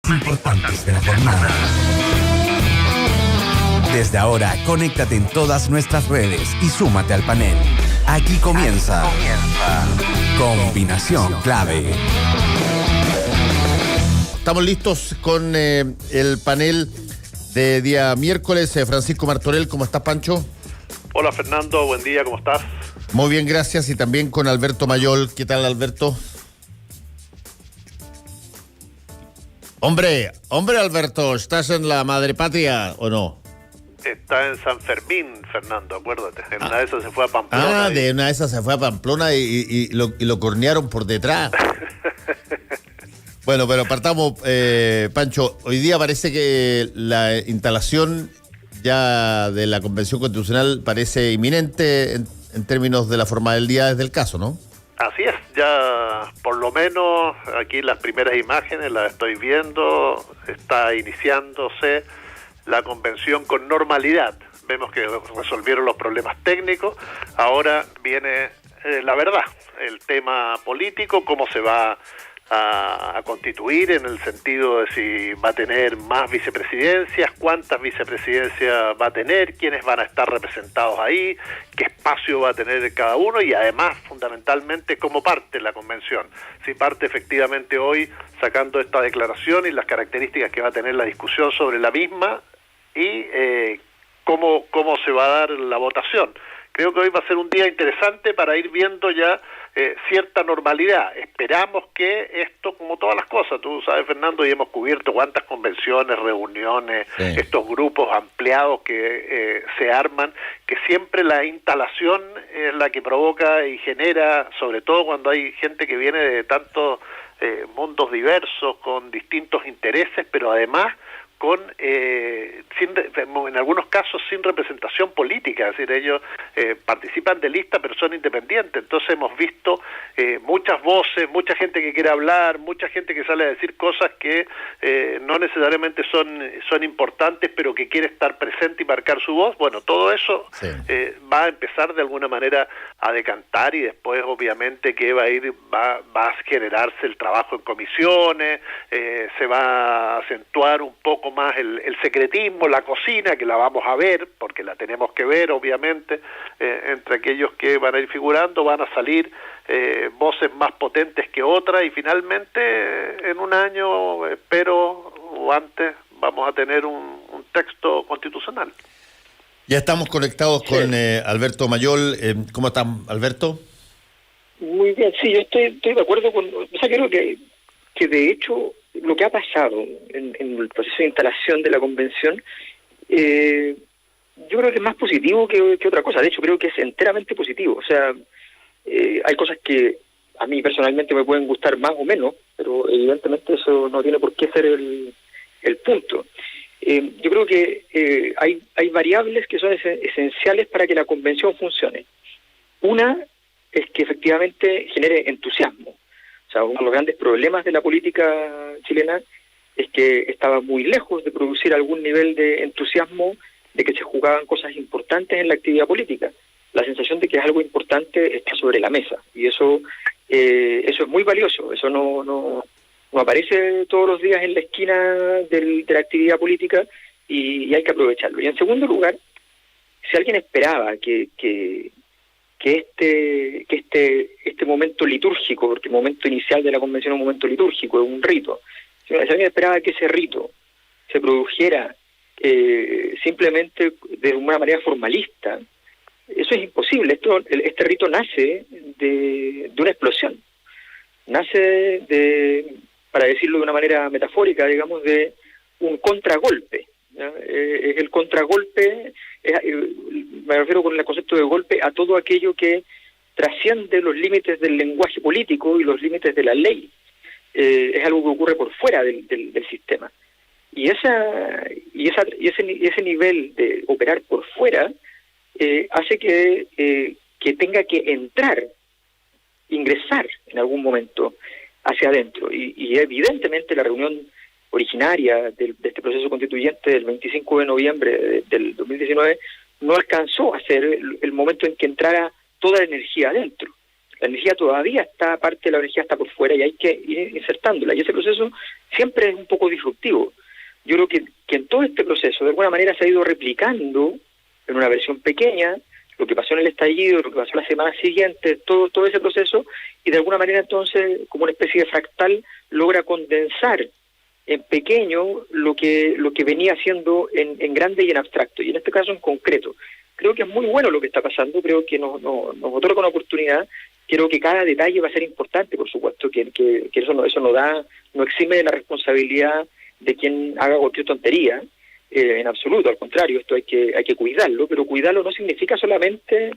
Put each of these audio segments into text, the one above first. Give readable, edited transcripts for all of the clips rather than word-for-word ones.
importantes de la jornada. Desde ahora, conéctate en todas nuestras redes y súmate al panel. Aquí comienza Combinación Clave. Estamos listos con el panel de día miércoles. Francisco Martorell, ¿cómo estás, Pancho? Hola, Fernando, buen día, ¿cómo estás? Muy bien, gracias. Y también con Alberto Mayol. ¿Qué tal, Alberto? Hombre, Alberto, ¿estás en la madre patria o no? Está en San Fermín, Fernando, acuérdate. En una de esas se fue a Pamplona. De una de esas se fue a Pamplona y lo cornearon por detrás. Bueno, pero partamos, Pancho. Hoy día parece que la instalación ya de la Convención Constitucional parece inminente en términos de la formalidades del caso, ¿no? Así es, ya por lo menos aquí las primeras imágenes las estoy viendo, está iniciándose la convención con normalidad. Vemos que resolvieron los problemas técnicos, ahora viene la verdad, el tema político, cómo se va a constituir en el sentido de si va a tener más vicepresidencias, cuántas vicepresidencias va a tener, quiénes van a estar representados ahí, qué espacio va a tener cada uno y además, fundamentalmente, cómo parte la convención. Si parte efectivamente hoy sacando esta declaración y las características que va a tener la discusión sobre la misma y cómo se va a dar la votación. Creo que hoy va a ser un día interesante para ir viendo ya cierta normalidad. Esperamos que esto, como todas las cosas, tú sabes, Fernando, y hemos cubierto cuántas convenciones, reuniones, estos grupos ampliados que se arman, que siempre la instalación es la que provoca y genera, sobre todo cuando hay gente que viene de tantos mundos diversos, con distintos intereses, pero además con en algunos casos sin representación política, es decir, ellos participan de lista pero son independientes. Entonces hemos visto muchas voces, mucha gente que quiere hablar, mucha gente que sale a decir cosas que no necesariamente son importantes, pero que quiere estar presente y marcar su voz. Bueno, todo eso va a empezar de alguna manera a decantar y después obviamente que va a generarse el trabajo en comisiones, se va a acentuar un poco más el secretismo, la cocina, que la vamos a ver, porque la tenemos que ver, obviamente, entre aquellos que van a ir figurando, van a salir voces más potentes que otras, y finalmente, en un año, espero, o antes, vamos a tener un texto constitucional. Ya estamos conectados con Alberto Mayol. ¿Cómo estás, Alberto? Muy bien, sí, yo estoy de acuerdo con... O sea, creo que de hecho lo que ha pasado en el proceso de instalación de la convención, yo creo que es más positivo que otra cosa. De hecho, creo que es enteramente positivo. O sea, hay cosas que a mí personalmente me pueden gustar más o menos, pero evidentemente eso no tiene por qué ser el punto. Yo creo que hay variables que son esenciales para que la convención funcione. Una es que efectivamente genere entusiasmo. O sea, uno de los grandes problemas de la política chilena es que estaba muy lejos de producir algún nivel de entusiasmo de que se jugaban cosas importantes en la actividad política. La sensación de que es algo importante está sobre la mesa, y eso es muy valioso. Eso no aparece todos los días en la esquina de la actividad política, y hay que aprovecharlo. Y en segundo lugar, si alguien esperaba que este momento litúrgico, porque el momento inicial de la convención es un momento litúrgico, es un rito, si alguien esperaba que ese rito se produjera simplemente de una manera formalista, eso es imposible. Este rito nace de una explosión, nace para decirlo de una manera metafórica, digamos, de un contragolpe. Es el contragolpe, me refiero con el concepto de golpe a todo aquello que trasciende los límites del lenguaje político y los límites de la ley. Es algo que ocurre por fuera del sistema. Y ese nivel de operar por fuera hace que tenga que ingresar en algún momento hacia adentro. Y evidentemente la reunión originaria de este proceso constituyente del 25 de noviembre del 2019 no alcanzó a ser el momento en que entrara toda la energía adentro. La energía todavía está, parte de la energía está por fuera y hay que ir insertándola. Y ese proceso siempre es un poco disruptivo. Yo creo que en todo este proceso, de alguna manera, se ha ido replicando en una versión pequeña lo que pasó en el estallido, lo que pasó la semana siguiente, todo ese proceso, y de alguna manera entonces, como una especie de fractal, logra condensar en pequeño lo que venía haciendo en grande y en abstracto, y en este caso en concreto. Creo que es muy bueno lo que está pasando, creo que nos otorga una oportunidad, creo que cada detalle va a ser importante, por supuesto, que eso no exime de la responsabilidad de quien haga cualquier tontería, en absoluto, al contrario, esto hay que cuidarlo, pero cuidarlo no significa solamente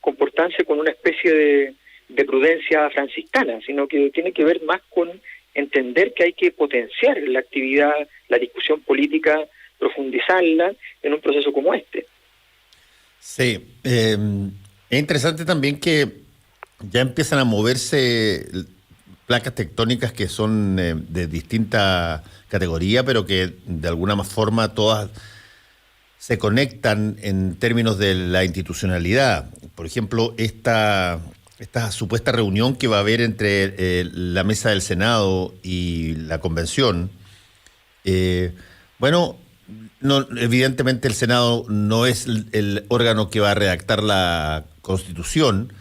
comportarse con una especie de prudencia franciscana, sino que tiene que ver más con entender que hay que potenciar la actividad, la discusión política, profundizarla en un proceso como este. Sí, es interesante también que ya empiezan a moverse placas tectónicas que son de distinta categoría, pero que de alguna forma todas se conectan en términos de la institucionalidad. Por ejemplo, esta supuesta reunión que va a haber entre la mesa del Senado y la convención, evidentemente el Senado no es el órgano que va a redactar la Constitución,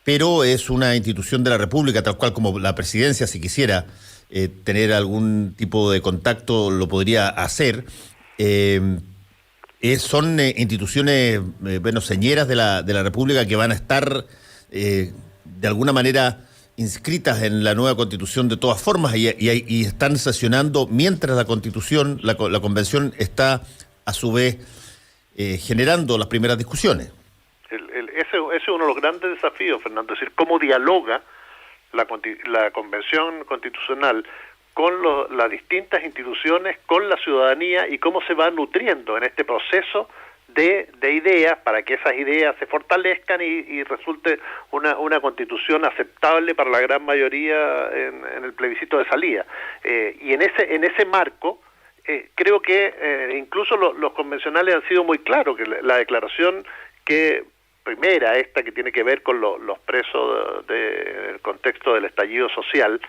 pero es una institución de la República, tal cual como la presidencia, si quisiera tener algún tipo de contacto, lo podría hacer. Son instituciones, señeras de la República que van a estar, de alguna manera, inscritas en la nueva Constitución de todas formas y están sesionando mientras la Constitución, la Convención está, a su vez, generando las primeras discusiones. Ese es uno de los grandes desafíos, Fernando, es decir, cómo dialoga la Convención Constitucional con las distintas instituciones, con la ciudadanía y cómo se va nutriendo en este proceso de ideas para que esas ideas se fortalezcan y resulte una constitución aceptable para la gran mayoría en el plebiscito de salida. Y en ese marco, creo que incluso los convencionales han sido muy claros, que la declaración primera, esta que tiene que ver con los presos del contexto del estallido social,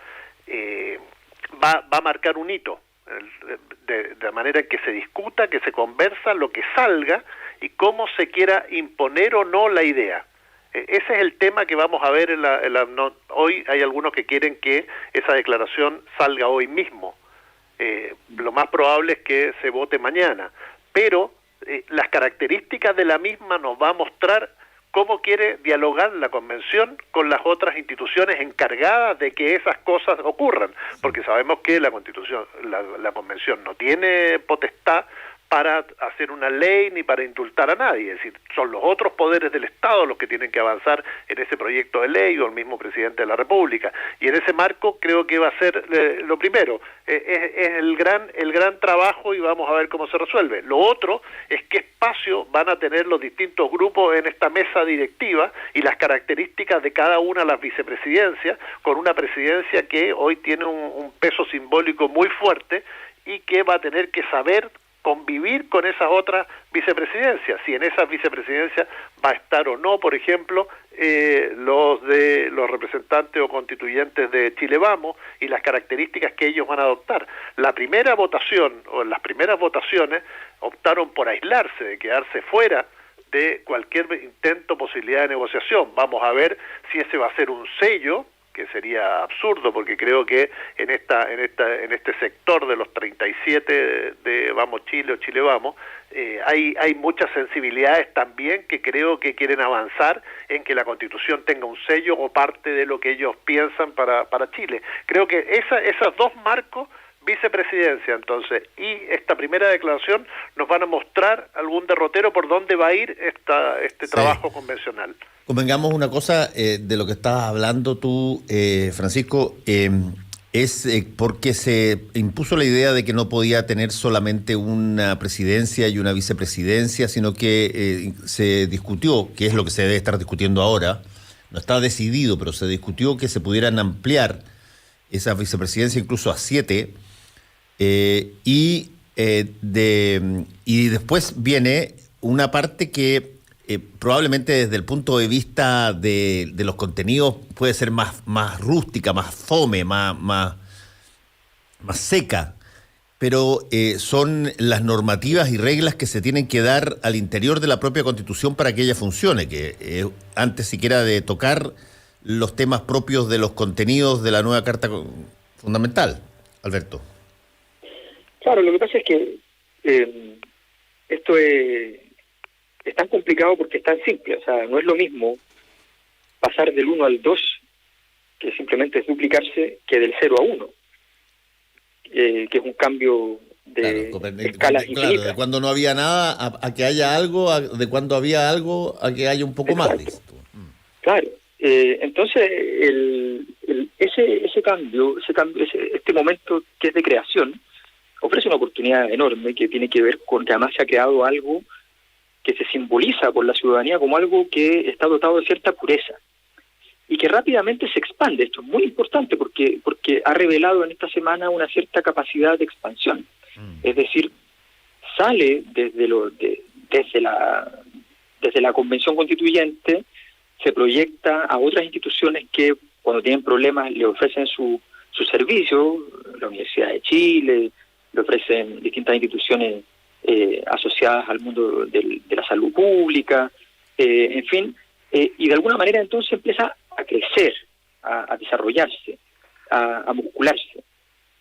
va a marcar un hito, de manera que se discuta, que se conversa lo que salga y cómo se quiera imponer o no la idea. Ese es el tema que vamos a ver hoy. Hay algunos que quieren que esa declaración salga hoy mismo. Lo más probable es que se vote mañana, pero las características de la misma nos va a mostrar cómo quiere dialogar la Convención con las otras instituciones encargadas de que esas cosas ocurran, porque sabemos que la Convención no tiene potestad para hacer una ley ni para indultar a nadie, es decir, son los otros poderes del Estado los que tienen que avanzar en ese proyecto de ley o el mismo presidente de la República, y en ese marco creo que va a ser lo primero, es el gran trabajo y vamos a ver cómo se resuelve. Lo otro es qué espacio van a tener los distintos grupos en esta mesa directiva y las características de cada una de las vicepresidencias, con una presidencia que hoy tiene un peso simbólico muy fuerte y que va a tener que saber convivir con esas otras vicepresidencias, si en esas vicepresidencias va a estar o no, por ejemplo, los representantes o constituyentes de Chile Vamos y las características que ellos van a adoptar. La primera votación, o las primeras votaciones, optaron por aislarse, de quedarse fuera de cualquier intento, posibilidad de negociación. Vamos a ver si ese va a ser un sello, que sería absurdo, porque creo que en este sector de los 37 de Vamos Chile o Chile Vamos, hay muchas sensibilidades también que creo que quieren avanzar en que la Constitución tenga un sello o parte de lo que ellos piensan para Chile. Creo que esos dos marcos, vicepresidencia entonces y esta primera declaración, nos van a mostrar algún derrotero por dónde va a ir este trabajo convencional. Convengamos una cosa, de lo que estabas hablando tú, Francisco, es porque se impuso la idea de que no podía tener solamente una presidencia y una vicepresidencia, sino que se discutió, que es lo que se debe estar discutiendo ahora, no está decidido, pero se discutió que se pudieran ampliar esa vicepresidencia incluso a 7, y después viene una parte que probablemente desde el punto de vista de los contenidos puede ser más rústica, más fome, más seca, pero son las normativas y reglas que se tienen que dar al interior de la propia Constitución para que ella funcione, que antes siquiera de tocar los temas propios de los contenidos de la nueva Carta Fundamental. Alberto. Claro, lo que pasa es que esto es tan complicado porque es tan simple. O sea, no es lo mismo pasar del 1 al 2, que simplemente es duplicarse, que del 0 a 1, que es un cambio de escalas infinitas. Claro, de cuando no había nada a que haya algo, de cuando había algo a que haya un poco más. Claro. Entonces, ese cambio, este momento que es de creación, ofrece una oportunidad enorme que tiene que ver con que además se ha creado algo que se simboliza por la ciudadanía como algo que está dotado de cierta pureza y que rápidamente se expande. Esto es muy importante porque ha revelado en esta semana una cierta capacidad de expansión. Es decir, sale desde la Convención Constituyente, se proyecta a otras instituciones que cuando tienen problemas le ofrecen su servicio, la Universidad de Chile, le ofrecen distintas instituciones asociadas al mundo de la salud pública, en fin, y de alguna manera entonces empieza a crecer, a desarrollarse, a muscularse.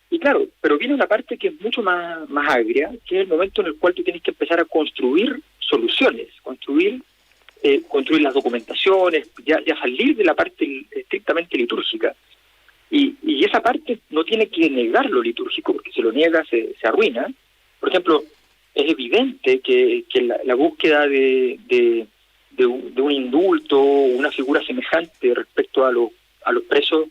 Y claro, pero viene una parte que es mucho más agria, que es el momento en el cual tú tienes que empezar a construir soluciones, construir las documentaciones, ya salir de la parte estrictamente litúrgica. Y esa parte no tiene que negar lo litúrgico, porque si lo niega se arruina. Por ejemplo, es evidente que la búsqueda de un indulto, una figura semejante respecto a los presos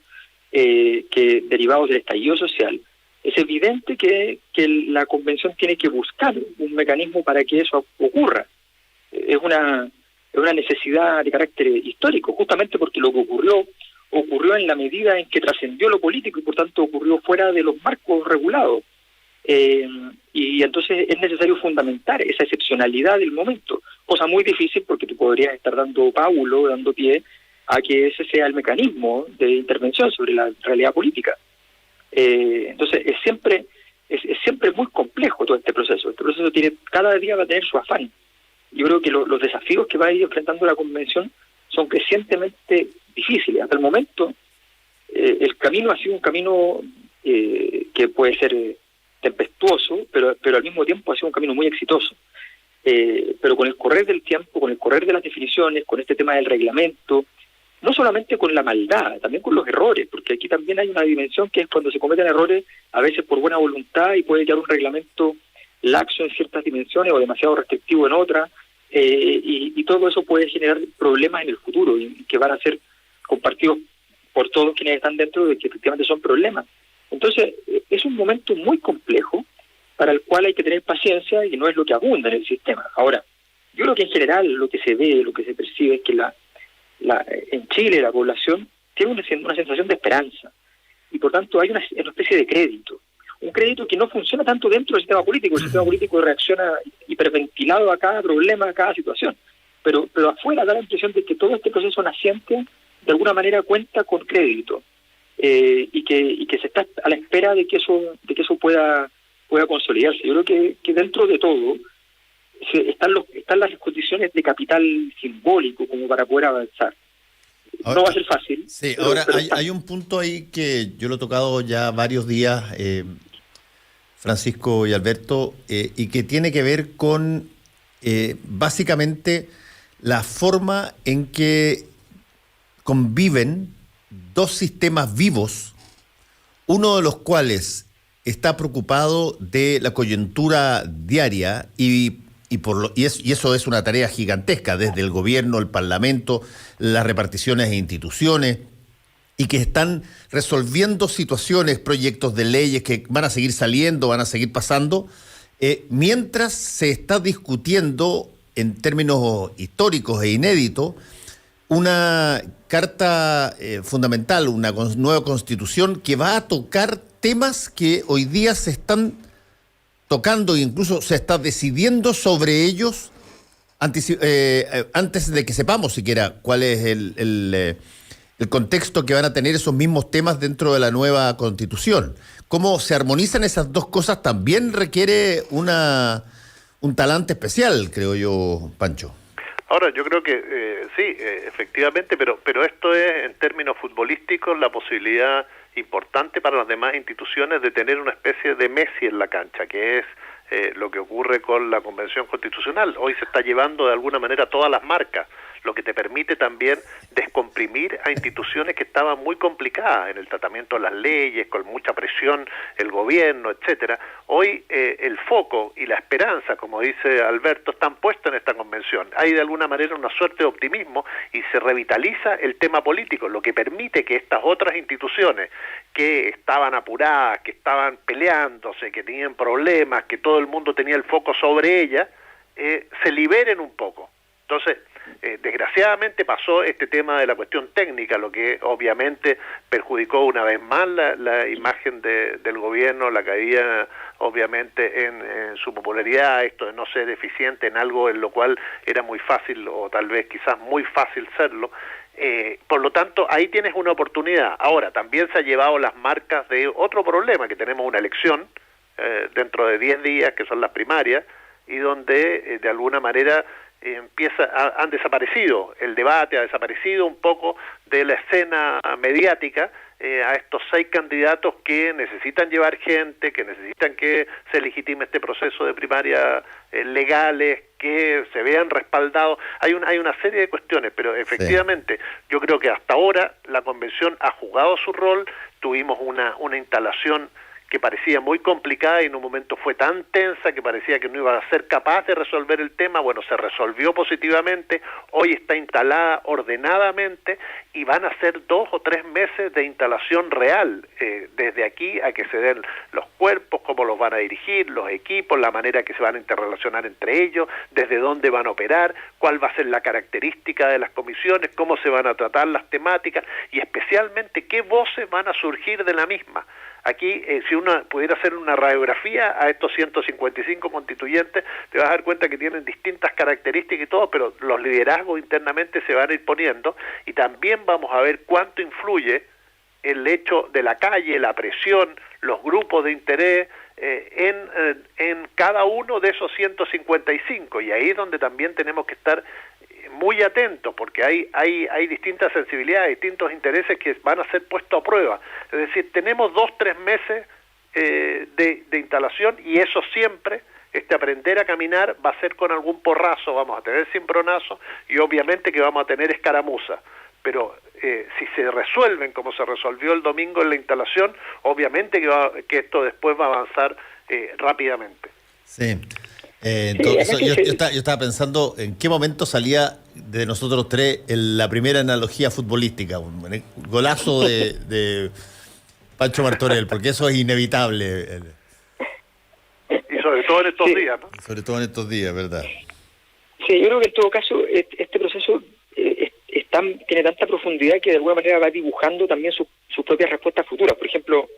que derivados del estallido social, es evidente que la Convención tiene que buscar un mecanismo para que eso ocurra. Es una necesidad de carácter histórico, justamente porque lo que ocurrió en la medida en que trascendió lo político y por tanto ocurrió fuera de los marcos regulados. Y entonces es necesario fundamentar esa excepcionalidad del momento, cosa muy difícil porque tú podrías estar dando pie a que ese sea el mecanismo de intervención sobre la realidad política. Entonces es siempre muy complejo todo este proceso. Este proceso cada día va a tener su afán. Yo creo que los desafíos que va a ir enfrentando la Convención son crecientemente difíciles. Hasta el momento el camino ha sido un camino que puede ser tempestuoso, pero al mismo tiempo ha sido un camino muy exitoso. Pero con el correr del tiempo, con el correr de las definiciones, con este tema del reglamento, no solamente con la maldad, también con los errores, porque aquí también hay una dimensión que es cuando se cometen errores, a veces por buena voluntad, y puede quedar un reglamento laxo en ciertas dimensiones o demasiado restrictivo en otras, y todo eso puede generar problemas en el futuro, y que van a ser compartidos por todos quienes están dentro de que efectivamente son problemas. Entonces, es un momento muy complejo para el cual hay que tener paciencia y no es lo que abunda en el sistema. Ahora, yo creo que en general lo que se ve, lo que se percibe es que en Chile la población tiene una sensación de esperanza y por tanto hay una especie de crédito. Un crédito que no funciona tanto dentro del sistema político. El sistema político reacciona hiperventilado a cada problema, a cada situación. Pero afuera da la impresión de que todo este proceso naciente de alguna manera cuenta con crédito. Y que se está a la espera de que eso pueda consolidarse. Yo creo que dentro de todo están las condiciones de capital simbólico como para poder avanzar. Ahora, no va a ser fácil. Sí, ahora hay un punto ahí que yo lo he tocado ya varios días, Francisco y Alberto, y que tiene que ver con básicamente la forma en que conviven dos sistemas vivos, uno de los cuales está preocupado de la coyuntura diaria y eso es una tarea gigantesca desde el gobierno, el parlamento, las reparticiones e instituciones, y que están resolviendo situaciones, proyectos de leyes que van a seguir saliendo, van a seguir pasando, mientras se está discutiendo en términos históricos e inéditos una carta fundamental, una nueva constitución que va a tocar temas que hoy día se están tocando e incluso se está decidiendo sobre ellos Antes de que sepamos siquiera cuál es el contexto que van a tener esos mismos temas dentro de la nueva Constitución, cómo se armonizan esas dos cosas también requiere un talante especial, creo yo, Pancho. Ahora, yo creo que sí, efectivamente, pero esto es, en términos futbolísticos, la posibilidad importante para las demás instituciones de tener una especie de Messi en la cancha, que es lo que ocurre con la Convención Constitucional. Hoy se está llevando de alguna manera todas las marcas, lo que te permite también descomprimir a instituciones que estaban muy complicadas en el tratamiento de las leyes, con mucha presión, el gobierno, etcétera. Hoy el foco y la esperanza, como dice Alberto, están puestos en esta convención. Hay de alguna manera una suerte de optimismo y se revitaliza el tema político, lo que permite que estas otras instituciones que estaban apuradas, que estaban peleándose, que tenían problemas, que todo el mundo tenía el foco sobre ellas, se liberen un poco. Entonces, desgraciadamente pasó este tema de la cuestión técnica, lo que obviamente perjudicó una vez más la imagen del gobierno, la caída obviamente en su popularidad, esto de no ser eficiente en algo en lo cual era muy fácil o tal vez quizás muy fácil serlo. Por lo tanto, ahí tienes una oportunidad. Ahora, también se ha llevado las marcas de otro problema, que tenemos una elección dentro de 10 días, que son las primarias, y donde de alguna manera han desaparecido el debate, ha desaparecido un poco de la escena mediática a estos 6 candidatos que necesitan llevar gente, que necesitan que se legitime este proceso de primaria legales, que se vean respaldados. Hay una serie de cuestiones, pero efectivamente yo creo que hasta ahora la convención ha jugado su rol. Tuvimos una instalación que parecía muy complicada y en un momento fue tan tensa que parecía que no iba a ser capaz de resolver el tema. Bueno, se resolvió positivamente, hoy está instalada ordenadamente y van a ser 2 o 3 meses de instalación real, desde aquí a que se den los cuerpos, cómo los van a dirigir, los equipos, la manera que se van a interrelacionar entre ellos, desde dónde van a operar, cuál va a ser la característica de las comisiones, cómo se van a tratar las temáticas y especialmente qué voces van a surgir de la misma. Aquí, si uno pudiera hacer una radiografía a estos 155 constituyentes, te vas a dar cuenta que tienen distintas características y todo, pero los liderazgos internamente se van a ir poniendo y también vamos a ver cuánto influye el hecho de la calle, la presión, los grupos de interés en cada uno de esos 155, y ahí es donde también tenemos que estar muy atentos, porque hay distintas sensibilidades, distintos intereses que van a ser puestos a prueba. Es decir, tenemos 2-3 meses de instalación y eso siempre, aprender a caminar va a ser con algún porrazo, vamos a tener cimbronazo y obviamente que vamos a tener escaramuza. Pero si se resuelven como se resolvió el domingo en la instalación, obviamente que esto después va a avanzar rápidamente. Sí. Entonces, yo estaba pensando en qué momento salía de nosotros tres la primera analogía futbolística, un golazo de Pancho Martorell, porque eso es inevitable. Y sobre todo en estos días, ¿no? Sobre todo en estos días, ¿verdad? Sí, yo creo que en todo caso este proceso tiene tanta profundidad que de alguna manera va dibujando también sus propias respuestas futuras. Por ejemplo,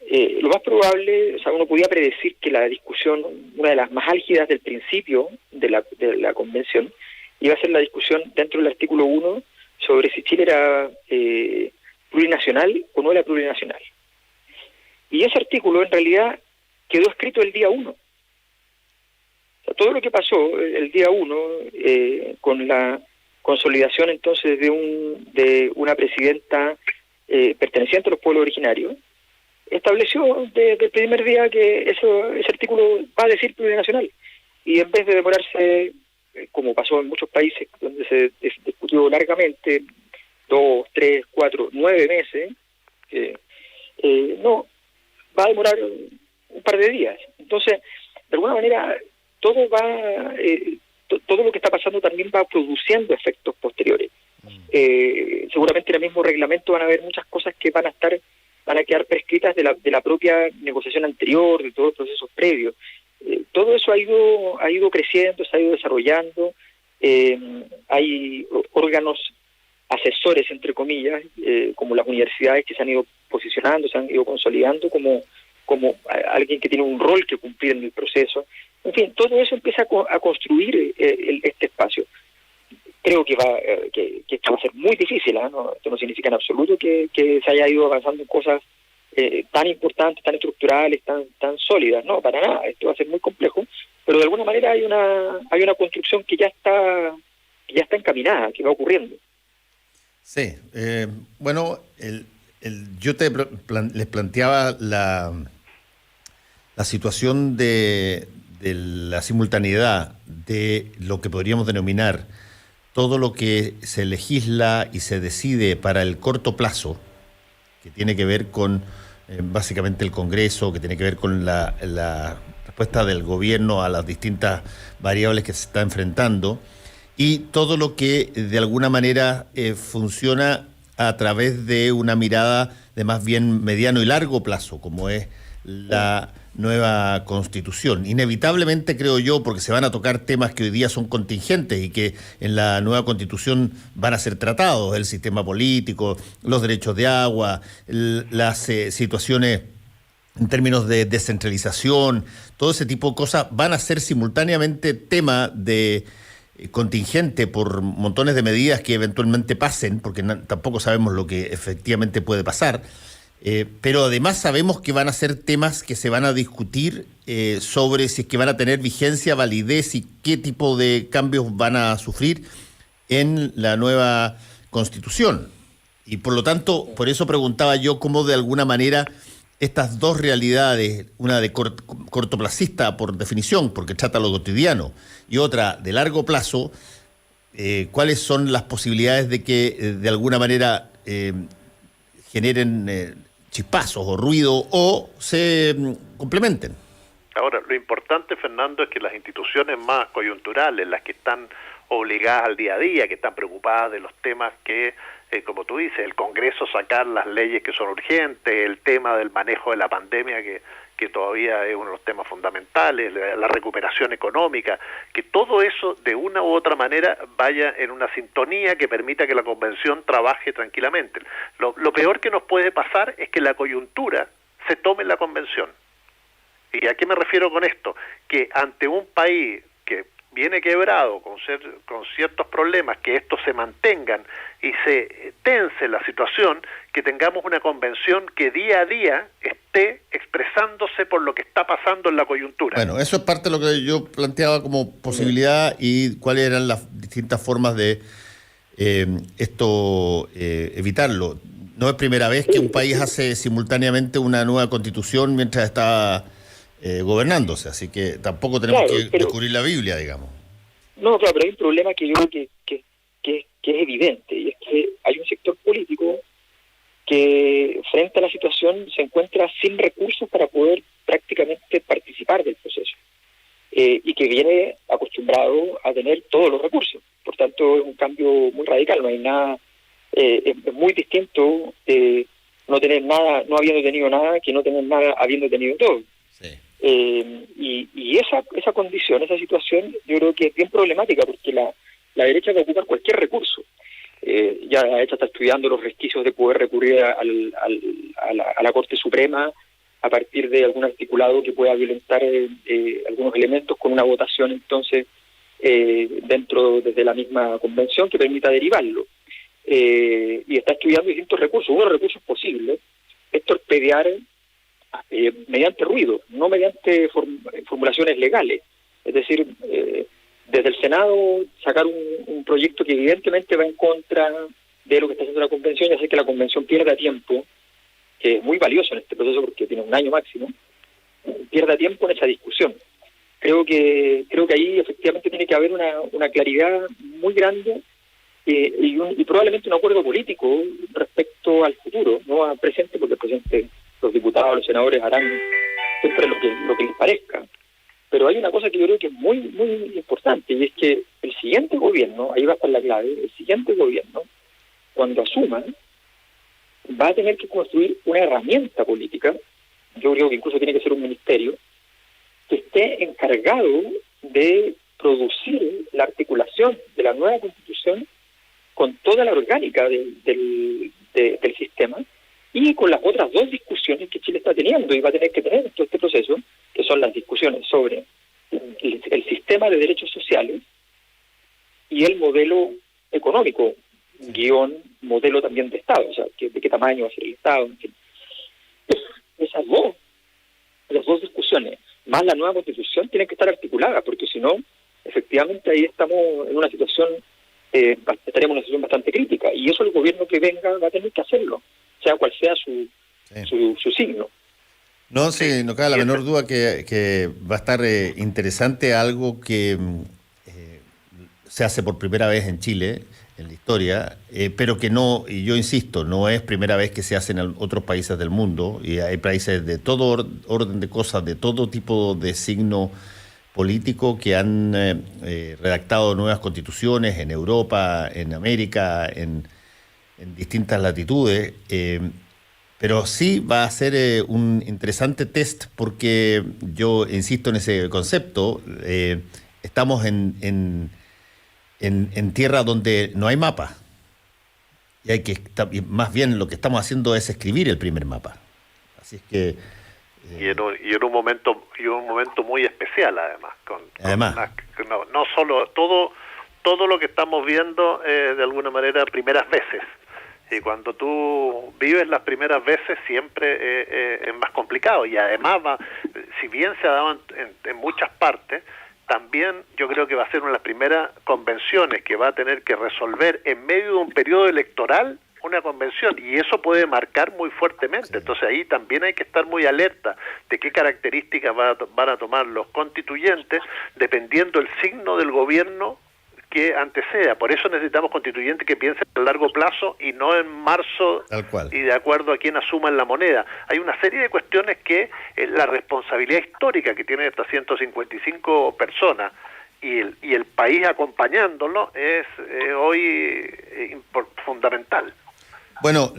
lo más probable, o sea, uno podía predecir que la discusión, una de las más álgidas del principio de la convención, iba a ser la discusión dentro del artículo 1 sobre si Chile era plurinacional o no era plurinacional. Y ese artículo en realidad quedó escrito el día 1. O sea, todo lo que pasó el día 1 con la consolidación entonces de una presidenta perteneciente a los pueblos originarios, estableció desde el primer día que ese artículo va a decir plurinacional. Y en vez de demorarse, como pasó en muchos países donde se discutió largamente, 2, 3, 4, 9 meses, no, va a demorar un par de días. Entonces, de alguna manera, todo lo que está pasando también va produciendo efectos posteriores. Seguramente en el mismo reglamento van a haber muchas cosas que van a quedar prescritas de la propia negociación anterior, de todos los procesos previos. Todo eso ha ido creciendo, se ha ido desarrollando. Hay órganos asesores, entre comillas, como las universidades que se han ido posicionando, se han ido consolidando como alguien que tiene un rol que cumplir en el proceso. En fin, todo eso empieza a construir este espacio. Creo que esto va a ser muy difícil, ¿eh? No, esto no significa en absoluto que se haya ido avanzando en cosas tan importantes, tan estructurales, tan sólidas. No, para nada. Esto va a ser muy complejo, pero de alguna manera hay una construcción que ya está encaminada, que va ocurriendo. Sí. Bueno, yo les planteaba la situación de la simultaneidad de lo que podríamos denominar todo lo que se legisla y se decide para el corto plazo, que tiene que ver con básicamente el Congreso, que tiene que ver con la respuesta del gobierno a las distintas variables que se está enfrentando, y todo lo que de alguna manera funciona a través de una mirada de más bien mediano y largo plazo, como es la nueva Constitución. Inevitablemente, creo yo, porque se van a tocar temas que hoy día son contingentes y que en la nueva Constitución van a ser tratados: el sistema político, los derechos de agua, las situaciones en términos de descentralización, todo ese tipo de cosas van a ser simultáneamente tema de contingente por montones de medidas que eventualmente pasen, porque tampoco sabemos lo que efectivamente puede pasar. Pero además sabemos que van a ser temas que se van a discutir sobre si es que van a tener vigencia, validez y qué tipo de cambios van a sufrir en la nueva Constitución. Y por lo tanto, por eso preguntaba yo cómo de alguna manera estas dos realidades, una de cortoplacista por definición, porque trata lo cotidiano, y otra de largo plazo, ¿cuáles son las posibilidades de que de alguna manera generen chispazos o ruido o se complementen? Ahora, lo importante, Fernando, es que las instituciones más coyunturales, las que están obligadas al día a día, que están preocupadas de los temas que, como tú dices, el Congreso sacar las leyes que son urgentes, el tema del manejo de la pandemia que todavía es uno de los temas fundamentales, la recuperación económica, que todo eso de una u otra manera vaya en una sintonía que permita que la convención trabaje tranquilamente. Lo peor que nos puede pasar es que la coyuntura se tome en la convención. ¿Y a qué me refiero con esto? Que ante un país que viene quebrado con ciertos problemas, que estos se mantengan y se tense la situación, que tengamos una convención que día a día esté expresándose por lo que está pasando en la coyuntura. Bueno, eso es parte de lo que yo planteaba como posibilidad y cuáles eran las distintas formas de evitarlo. No es primera vez que un país hace simultáneamente una nueva constitución mientras está gobernándose, así que tampoco tenemos que descubrir la Biblia, digamos. No, claro, pero hay un problema que yo creo que es evidente, y es que hay un sector político que frente a la situación se encuentra sin recursos para poder prácticamente participar del proceso, y que viene acostumbrado a tener todos los recursos. Por tanto, es un cambio muy radical, no hay nada, es muy distinto no tener nada, no habiendo tenido nada, que no tener nada habiendo tenido todo. Sí. Y esa condición, esa situación, yo creo que es bien problemática, porque la derecha va a ocupar cualquier recurso. Ya la derecha está estudiando los resquicios de poder recurrir a la Corte Suprema a partir de algún articulado que pueda violentar algunos elementos con una votación entonces desde la misma convención que permita derivarlo. Y está estudiando distintos recursos. Uno de los recursos posibles es torpedear mediante ruido, no mediante formulaciones legales. Es decir, desde el Senado sacar un proyecto que evidentemente va en contra de lo que está haciendo la Convención y hacer que la Convención pierda tiempo, que es muy valioso en este proceso porque tiene un año máximo, pierda tiempo en esa discusión. Creo que ahí efectivamente tiene que haber una claridad muy grande y probablemente un acuerdo político respecto al futuro, no al presente, porque el presente, los diputados, los senadores harán siempre lo que les parezca. Pero hay una cosa que yo creo que es muy, muy importante, y es que el siguiente gobierno, ahí va a estar la clave, el siguiente gobierno, cuando asuma, va a tener que construir una herramienta política, yo creo que incluso tiene que ser un ministerio, que esté encargado de producir la articulación de la nueva Constitución con toda la orgánica del sistema y con las otras dos discusiones que Chile está teniendo y va a tener que tener en todo este proceso, que son las discusiones sobre sistema de derechos sociales y el modelo económico, guión modelo también de Estado, o sea, de qué tamaño va a ser el Estado, en fin. Esas dos discusiones, más la nueva Constitución, tienen que estar articuladas, porque si no, efectivamente ahí estamos en una situación, estaríamos en una situación bastante crítica, y eso el gobierno que venga va a tener que hacerlo, sea cual sea su signo. No, sí, no cabe la menor duda que va a estar interesante algo que se hace por primera vez en Chile, en la historia, pero que no, y yo insisto, no es primera vez que se hace en otros países del mundo, y hay países de todo orden de cosas, de todo tipo de signo político que han redactado nuevas constituciones en Europa, en América, en distintas latitudes, pero sí va a ser un interesante test porque yo insisto en ese concepto, estamos en tierra donde no hay mapa. Y más bien lo que estamos haciendo es escribir el primer mapa. Así es que y en un momento muy especial además, no solo todo lo que estamos viendo de alguna manera primeras veces. Y cuando tú vives las primeras veces siempre es más complicado, y además si bien se ha dado en muchas partes, también yo creo que va a ser una de las primeras convenciones que va a tener que resolver en medio de un periodo electoral una convención, y eso puede marcar muy fuertemente. Sí. Entonces ahí también hay que estar muy alerta de qué características van a tomar los constituyentes dependiendo el signo del gobierno que anteceda. Por eso necesitamos constituyentes que piensen a largo plazo y no en marzo. Tal cual. Y de acuerdo a quién asuma la moneda. Hay una serie de cuestiones que la responsabilidad histórica que tienen estas 155 personas y el país acompañándolo es hoy fundamental. Bueno,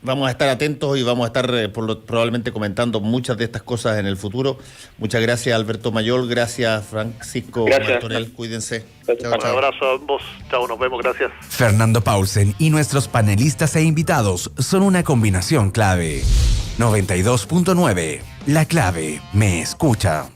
vamos a estar atentos y vamos a estar probablemente comentando muchas de estas cosas en el futuro. Muchas gracias, Alberto Mayol. Gracias, Francisco Martorell. Cuídense. Chao, un abrazo a ambos. Chao, nos vemos. Gracias. Fernando Paulsen y nuestros panelistas e invitados son una combinación clave. 92.9. La clave me escucha.